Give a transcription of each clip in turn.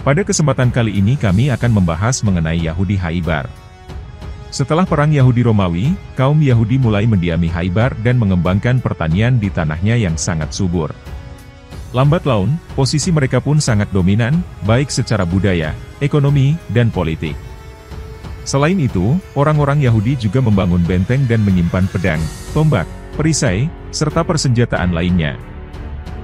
Pada kesempatan kali ini kami akan membahas mengenai Yahudi Khaybar. Setelah Perang Yahudi Romawi, kaum Yahudi mulai mendiami Khaybar dan mengembangkan pertanian di tanahnya yang sangat subur. Lambat laun, posisi mereka pun sangat dominan, baik secara budaya, ekonomi, dan politik. Selain itu, orang-orang Yahudi juga membangun benteng dan menyimpan pedang, tombak, perisai, serta persenjataan lainnya.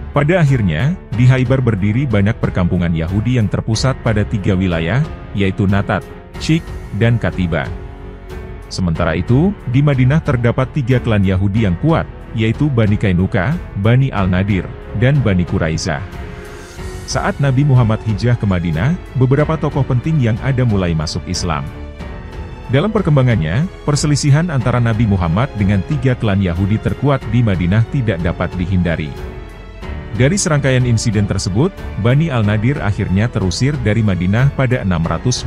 Pada akhirnya, di Khaybar berdiri banyak perkampungan Yahudi yang terpusat pada 3 wilayah, yaitu Natat, Shik, dan Katiba. Sementara itu, di Madinah terdapat 3 klan Yahudi yang kuat, yaitu Bani Kainuka, Bani Al-Nadir, dan Bani Quraisyah. Saat Nabi Muhammad hijrah ke Madinah, beberapa tokoh penting yang ada mulai masuk Islam. Dalam perkembangannya, perselisihan antara Nabi Muhammad dengan 3 klan Yahudi terkuat di Madinah tidak dapat dihindari. Dari serangkaian insiden tersebut, Bani Al-Nadir akhirnya terusir dari Madinah pada 625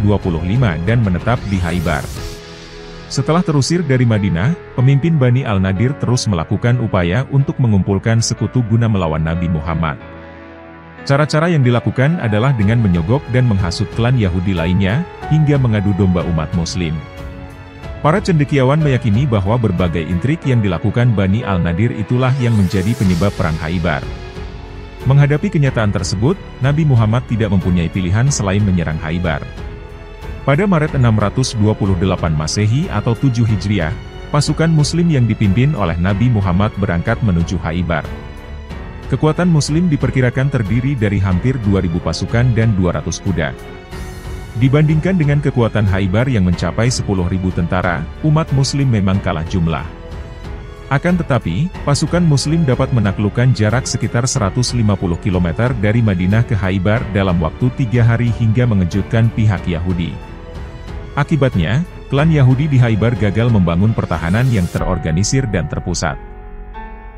dan menetap di Khaybar. Setelah terusir dari Madinah, pemimpin Bani Al-Nadir terus melakukan upaya untuk mengumpulkan sekutu guna melawan Nabi Muhammad. Cara-cara yang dilakukan adalah dengan menyogok dan menghasut klan Yahudi lainnya, hingga mengadu domba umat Muslim. Para cendekiawan meyakini bahwa berbagai intrik yang dilakukan Bani Al-Nadir itulah yang menjadi penyebab Perang Khaybar. Menghadapi kenyataan tersebut, Nabi Muhammad tidak mempunyai pilihan selain menyerang Khaybar. Pada Maret 628 Masehi atau 7 Hijriah, pasukan Muslim yang dipimpin oleh Nabi Muhammad berangkat menuju Khaybar. Kekuatan Muslim diperkirakan terdiri dari hampir 2.000 pasukan dan 200 kuda. Dibandingkan dengan kekuatan Khaybar yang mencapai 10.000 tentara, umat Muslim memang kalah jumlah. Akan tetapi, pasukan Muslim dapat menaklukkan jarak sekitar 150 km dari Madinah ke Khaybar dalam waktu 3 hari hingga mengejutkan pihak Yahudi. Akibatnya, klan Yahudi di Khaybar gagal membangun pertahanan yang terorganisir dan terpusat.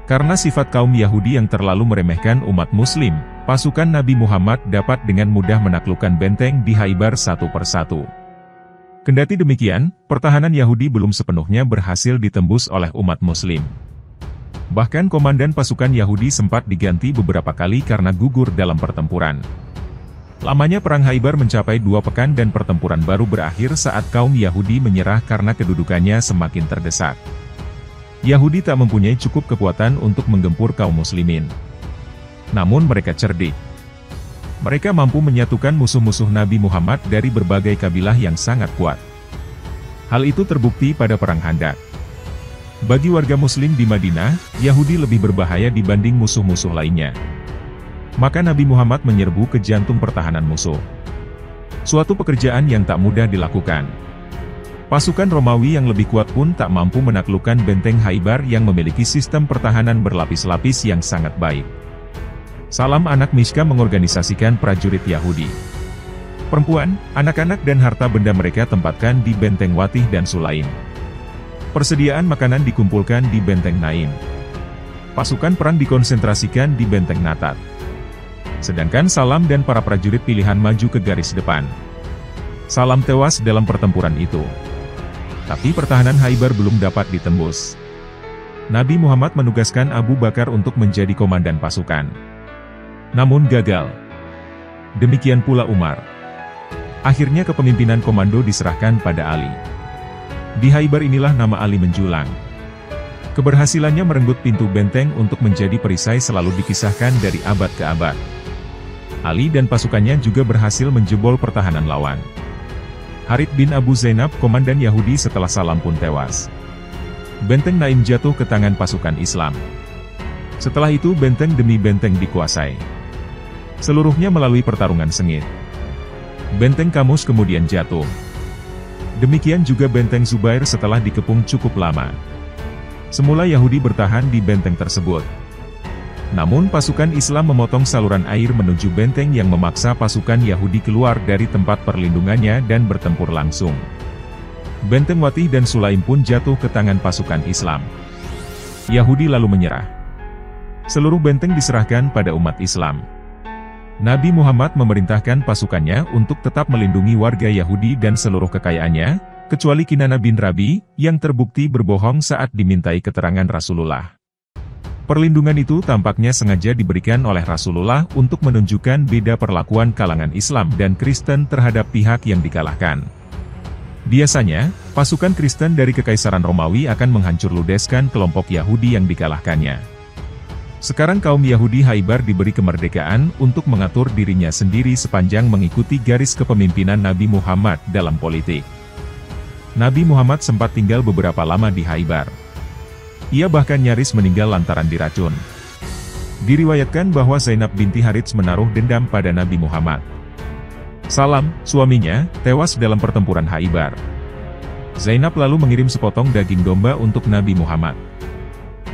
Karena sifat kaum Yahudi yang terlalu meremehkan umat Muslim, pasukan Nabi Muhammad dapat dengan mudah menaklukkan benteng di Khaybar satu persatu. Kendati demikian, pertahanan Yahudi belum sepenuhnya berhasil ditembus oleh umat Muslim. Bahkan komandan pasukan Yahudi sempat diganti beberapa kali karena gugur dalam pertempuran. Lamanya Perang Khaybar mencapai 2 pekan dan pertempuran baru berakhir saat kaum Yahudi menyerah karena kedudukannya semakin terdesak. Yahudi tak mempunyai cukup kekuatan untuk menggempur kaum Muslimin. Namun mereka cerdik. Mereka mampu menyatukan musuh-musuh Nabi Muhammad dari berbagai kabilah yang sangat kuat. Hal itu terbukti pada Perang Khandaq. Bagi warga Muslim di Madinah, Yahudi lebih berbahaya dibanding musuh-musuh lainnya. Maka Nabi Muhammad menyerbu ke jantung pertahanan musuh. Suatu pekerjaan yang tak mudah dilakukan. Pasukan Romawi yang lebih kuat pun tak mampu menaklukkan benteng Khaybar yang memiliki sistem pertahanan berlapis-lapis yang sangat baik. Salam anak Mishka mengorganisasikan prajurit Yahudi. Perempuan, anak-anak dan harta benda mereka tempatkan di benteng Watih dan Sulaim. Persediaan makanan dikumpulkan di benteng Naim. Pasukan perang dikonsentrasikan di benteng Natat. Sedangkan Salam dan para prajurit pilihan maju ke garis depan. Salam tewas dalam pertempuran itu. Tapi pertahanan Khaybar belum dapat ditembus. Nabi Muhammad menugaskan Abu Bakar untuk menjadi komandan pasukan. Namun gagal. Demikian pula Umar. Akhirnya kepemimpinan komando diserahkan pada Ali. Di Khaybar inilah nama Ali menjulang. Keberhasilannya merenggut pintu benteng untuk menjadi perisai selalu dikisahkan dari abad ke abad. Ali dan pasukannya juga berhasil menjebol pertahanan lawan. Harith bin Abu Zainab, komandan Yahudi setelah Salam pun tewas. Benteng Naim jatuh ke tangan pasukan Islam. Setelah itu benteng demi benteng dikuasai. Seluruhnya melalui pertarungan sengit. Benteng Kamus kemudian jatuh. Demikian juga benteng Zubair setelah dikepung cukup lama. Semula Yahudi bertahan di benteng tersebut. Namun pasukan Islam memotong saluran air menuju benteng yang memaksa pasukan Yahudi keluar dari tempat perlindungannya dan bertempur langsung. Benteng Watih dan Sulaim pun jatuh ke tangan pasukan Islam. Yahudi lalu menyerah. Seluruh benteng diserahkan pada umat Islam. Nabi Muhammad memerintahkan pasukannya untuk tetap melindungi warga Yahudi dan seluruh kekayaannya, kecuali Kinana bin Rabi, yang terbukti berbohong saat dimintai keterangan Rasulullah. Perlindungan itu tampaknya sengaja diberikan oleh Rasulullah untuk menunjukkan beda perlakuan kalangan Islam dan Kristen terhadap pihak yang dikalahkan. Biasanya, pasukan Kristen dari Kekaisaran Romawi akan menghancur ludeskan kelompok Yahudi yang dikalahkannya. Sekarang kaum Yahudi Khaybar diberi kemerdekaan untuk mengatur dirinya sendiri sepanjang mengikuti garis kepemimpinan Nabi Muhammad dalam politik. Nabi Muhammad sempat tinggal beberapa lama di Khaybar. Ia bahkan nyaris meninggal lantaran diracun. Diriwayatkan bahwa Zainab binti Harits menaruh dendam pada Nabi Muhammad. Salam, suaminya, tewas dalam pertempuran Khaybar. Zainab lalu mengirim sepotong daging domba untuk Nabi Muhammad.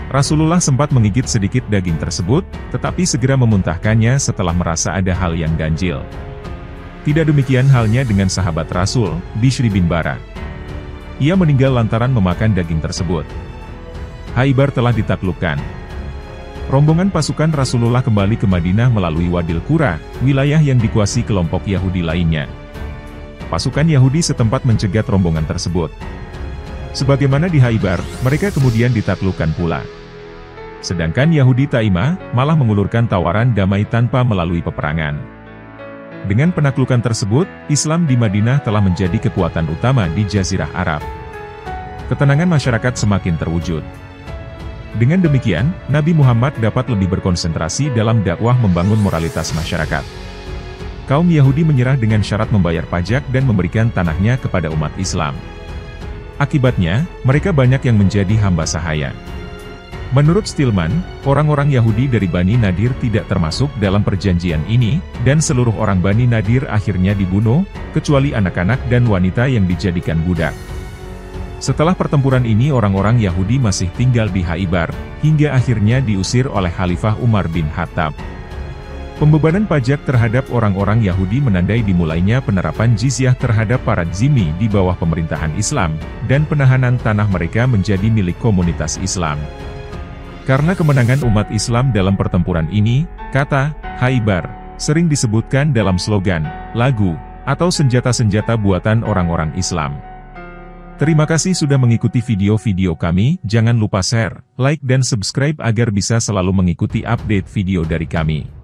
Rasulullah sempat menggigit sedikit daging tersebut, tetapi segera memuntahkannya setelah merasa ada hal yang ganjil. Tidak demikian halnya dengan sahabat Rasul, Bishr bin Bara. Ia meninggal lantaran memakan daging tersebut. Khaybar telah ditaklukkan. Rombongan pasukan Rasulullah kembali ke Madinah melalui Wadil Qura, wilayah yang dikuasai kelompok Yahudi lainnya. Pasukan Yahudi setempat mencegat rombongan tersebut. Sebagaimana di Khaybar, mereka kemudian ditaklukkan pula. Sedangkan Yahudi Taimah malah mengulurkan tawaran damai tanpa melalui peperangan. Dengan penaklukan tersebut, Islam di Madinah telah menjadi kekuatan utama di Jazirah Arab. Ketenangan masyarakat semakin terwujud. Dengan demikian, Nabi Muhammad dapat lebih berkonsentrasi dalam dakwah membangun moralitas masyarakat. Kaum Yahudi menyerah dengan syarat membayar pajak dan memberikan tanahnya kepada umat Islam. Akibatnya, mereka banyak yang menjadi hamba sahaya. Menurut Stillman, orang-orang Yahudi dari Bani Nadir tidak termasuk dalam perjanjian ini, dan seluruh orang Bani Nadir akhirnya dibunuh, kecuali anak-anak dan wanita yang dijadikan budak. Setelah pertempuran ini orang-orang Yahudi masih tinggal di Khaybar, hingga akhirnya diusir oleh Khalifah Umar bin Khattab. Pembebanan pajak terhadap orang-orang Yahudi menandai dimulainya penerapan jizyah terhadap para zimmi di bawah pemerintahan Islam, dan penahanan tanah mereka menjadi milik komunitas Islam. Karena kemenangan umat Islam dalam pertempuran ini, kata Khaybar sering disebutkan dalam slogan, lagu, atau senjata-senjata buatan orang-orang Islam. Terima kasih sudah mengikuti video-video kami, jangan lupa share, like dan subscribe agar bisa selalu mengikuti update video dari kami.